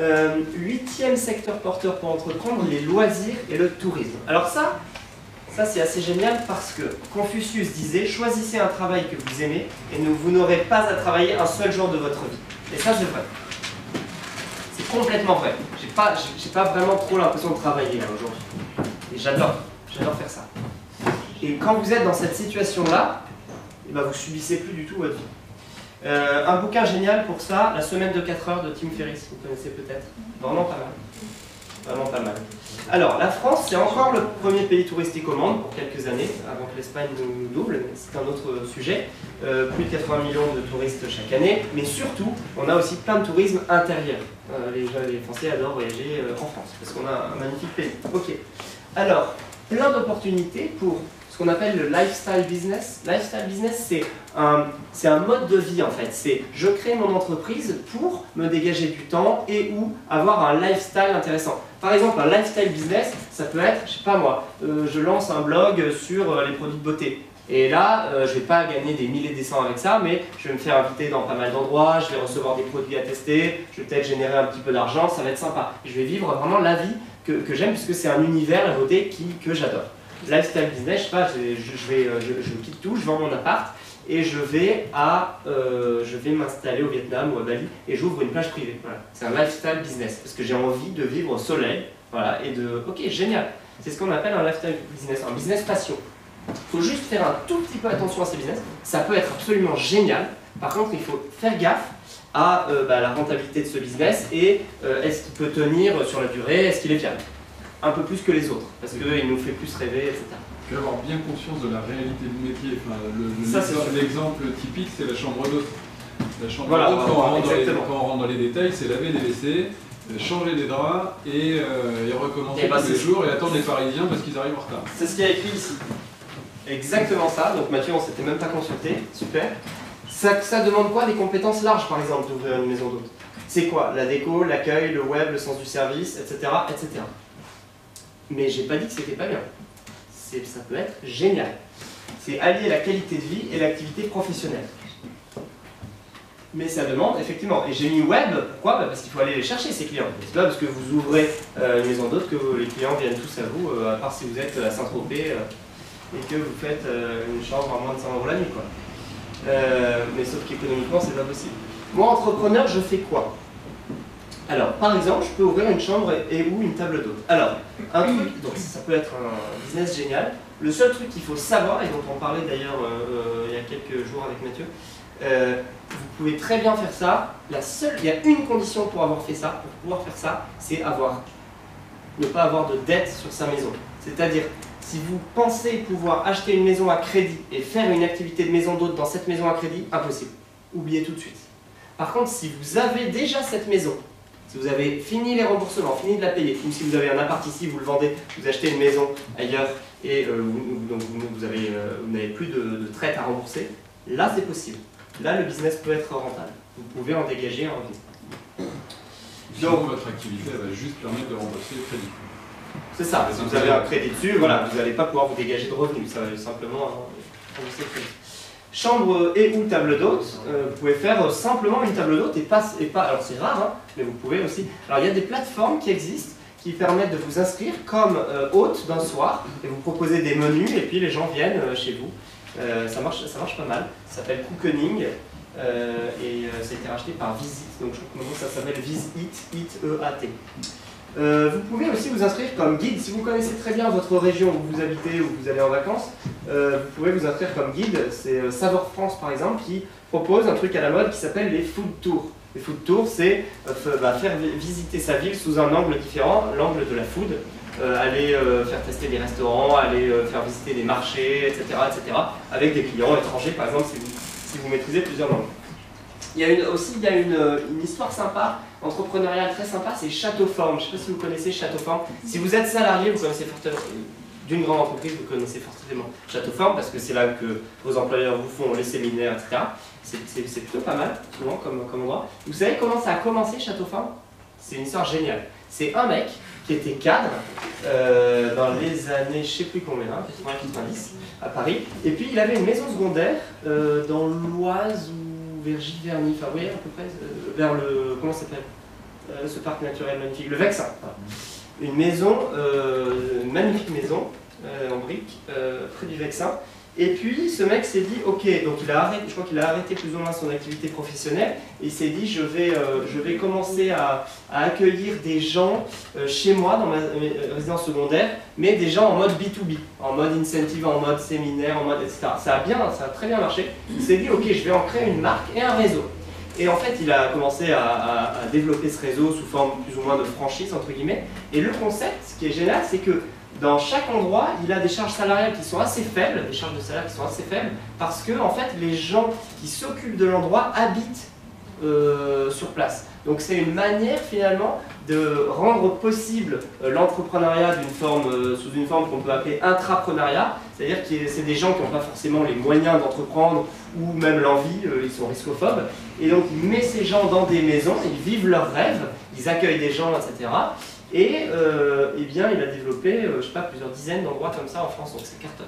8e secteur porteur pour entreprendre, les loisirs et le tourisme. Alors ça c'est assez génial parce que Confucius disait « Choisissez un travail que vous aimez et vous n'aurez pas à travailler un seul jour de votre vie. » Et ça c'est vrai. C'est complètement vrai. J'ai pas vraiment trop l'impression de travailler là aujourd'hui. Et j'adore faire ça. Et quand vous êtes dans cette situation-là, eh ben, vous subissez plus du tout votre vie. Un bouquin génial pour ça, La semaine de 4 heures de Tim Ferriss, vous connaissez peut-être. Vraiment pas mal. Vraiment pas mal. Alors, la France, c'est encore le premier pays touristique au monde pour quelques années, avant que l'Espagne nous double, mais c'est un autre sujet. Plus de 80 millions de touristes chaque année, mais surtout, on a aussi plein de tourisme intérieur. Les Français adorent voyager en France, parce qu'on a un magnifique pays. Ok. Alors, plein d'opportunités pour ce qu'on appelle le lifestyle business. Lifestyle business, c'est un mode de vie en fait. C'est je crée mon entreprise pour me dégager du temps et ou avoir un lifestyle intéressant. Par exemple, un lifestyle business, ça peut être, je sais pas moi, je lance un blog sur les produits de beauté. Et là, je ne vais pas gagner des milliers et des cents avec ça, mais je vais me faire inviter dans pas mal d'endroits, je vais recevoir des produits à tester, je vais peut-être générer un petit peu d'argent, ça va être sympa. Je vais vivre vraiment la vie que j'aime, puisque c'est un univers, la beauté, que j'adore. Lifestyle business, je sais pas, je quitte tout, je vends mon appart et je vais m'installer au Vietnam ou à Bali et j'ouvre une plage privée. Voilà. C'est un lifestyle business parce que j'ai envie de vivre au soleil, voilà, et de... Ok, génial. C'est ce qu'on appelle un lifestyle business, un business passion. Il faut juste faire un tout petit peu attention à ces business. Ça peut être absolument génial. Par contre, il faut faire gaffe à la rentabilité de ce business et est-ce qu'il peut tenir sur la durée, est-ce qu'il est viable. Un peu plus que les autres, parce qu'il nous fait plus rêver, etc. Il faut avoir bien conscience de la réalité du métier. Enfin, l'exemple typique, c'est la chambre d'hôte. La chambre voilà, d'hôte, quand on rentre dans les détails, c'est laver des WC, changer des draps et recommencer tous les jours et attendre les Parisiens parce qu'ils arrivent en retard. C'est ce qu'il y a écrit ici. Exactement ça. Donc Mathieu, on ne s'était même pas consulté. Super. Ça demande quoi? Des compétences larges, par exemple, d'ouvrir une maison d'hôte. C'est quoi? La déco, l'accueil, le web, le sens du service, etc. etc. Mais j'ai pas dit que c'était pas bien. Ça peut être génial. C'est allier la qualité de vie et l'activité professionnelle. Mais ça demande, effectivement, et j'ai mis web, pourquoi? Parce qu'il faut aller les chercher, ces clients. C'est pas parce que vous ouvrez une maison d'hôte que les clients viennent tous à vous, à part si vous êtes à Saint-Tropez et que vous faites une chambre à moins de 100 € la nuit, quoi. Mais sauf qu'économiquement, c'est pas possible. Moi, entrepreneur, je fais quoi? Alors, par exemple, je peux ouvrir une chambre et ou une table d'hôte. Alors, un truc, donc ça peut être un business génial. Le seul truc qu'il faut savoir, et dont on parlait d'ailleurs il y a quelques jours avec Mathieu, vous pouvez très bien faire ça. Il y a une condition pour avoir fait ça, pour pouvoir faire ça, c'est ne pas avoir de dette sur sa maison. C'est-à-dire, si vous pensez pouvoir acheter une maison à crédit et faire une activité de maison d'hôte dans cette maison à crédit, impossible. Oubliez tout de suite. Par contre, si vous avez déjà cette maison, si vous avez fini les remboursements, fini de la payer, ou si vous avez un appart ici, vous le vendez, vous achetez une maison ailleurs et vous n'avez plus de traite à rembourser, là c'est possible. Là le business peut être rentable. Vous pouvez en dégager un revenu. Donc votre activité va juste permettre de rembourser le crédit. C'est ça, si vous avez un crédit dessus, voilà, vous n'allez pas pouvoir vous dégager de revenus, ça va simplement rembourser le crédit. Chambre et ou table d'hôte, vous pouvez faire simplement une table d'hôte et pas, alors c'est rare, hein, mais vous pouvez aussi. Alors il y a des plateformes qui existent qui permettent de vous inscrire comme hôte d'un soir et vous proposez des menus et puis les gens viennent chez vous. Ça marche pas mal, ça s'appelle Cookening et ça a été racheté par Visit, donc je crois que ça s'appelle Visit, E-A-T. Vous pouvez aussi vous inscrire comme guide. Si vous connaissez très bien votre région où vous habitez ou où vous allez en vacances, vous pouvez vous inscrire comme guide. C'est Saveur France par exemple qui propose un truc à la mode qui s'appelle les food tours. Les food tours, c'est faire visiter sa ville sous un angle différent, l'angle de la food. Aller faire tester des restaurants, aller faire visiter des marchés, etc., etc. avec des clients étrangers par exemple si vous maîtrisez plusieurs langues. Il y a une histoire sympa, entrepreneuriale très sympa, c'est Châteauforme. Je ne sais pas si vous connaissez Châteauforme. Si vous êtes salarié, vous connaissez forcément, d'une grande entreprise, vous connaissez forcément Châteauforme parce que c'est là que vos employeurs vous font les séminaires, etc. C'est plutôt pas mal, souvent, comme endroit. Vous savez comment ça a commencé, Châteauforme? C'est une histoire géniale. C'est un mec qui était cadre dans les années, je ne sais plus combien, 80-90, à Paris. Et puis il avait une maison secondaire dans l'Oise ou vers Giverny, enfin oui, à peu près, vers le... comment ça s'appelle? ce parc naturel magnifique, le Vexin. Une maison, une magnifique maison en briques, près du Vexin. Et puis ce mec s'est dit, ok, donc il a arrêté, je crois qu'il a arrêté plus ou moins son activité professionnelle, et il s'est dit, je vais commencer à accueillir des gens chez moi, dans ma résidence secondaire, mais des gens en mode B2B, en mode incentive, en mode séminaire, en mode etc. Ça a très bien marché. Il s'est dit, ok, je vais en créer une marque et un réseau. Et en fait, il a commencé à développer ce réseau sous forme plus ou moins de franchise, entre guillemets. Et le concept, ce qui est génial, c'est que dans chaque endroit, il a des charges salariales qui sont assez faibles, des charges de salaire qui sont assez faibles, parce que en fait, les gens qui s'occupent de l'endroit habitent sur place. Donc c'est une manière finalement de rendre possible l'entrepreneuriat sous une forme qu'on peut appeler intrapreneuriat, c'est-à-dire que c'est des gens qui n'ont pas forcément les moyens d'entreprendre ou même l'envie, ils sont riscophobes, et donc il met ces gens dans des maisons, ils vivent leurs rêves, ils accueillent des gens, etc. Et eh bien, il a développé, je sais pas, plusieurs dizaines d'endroits comme ça en France, donc c'est cartonne.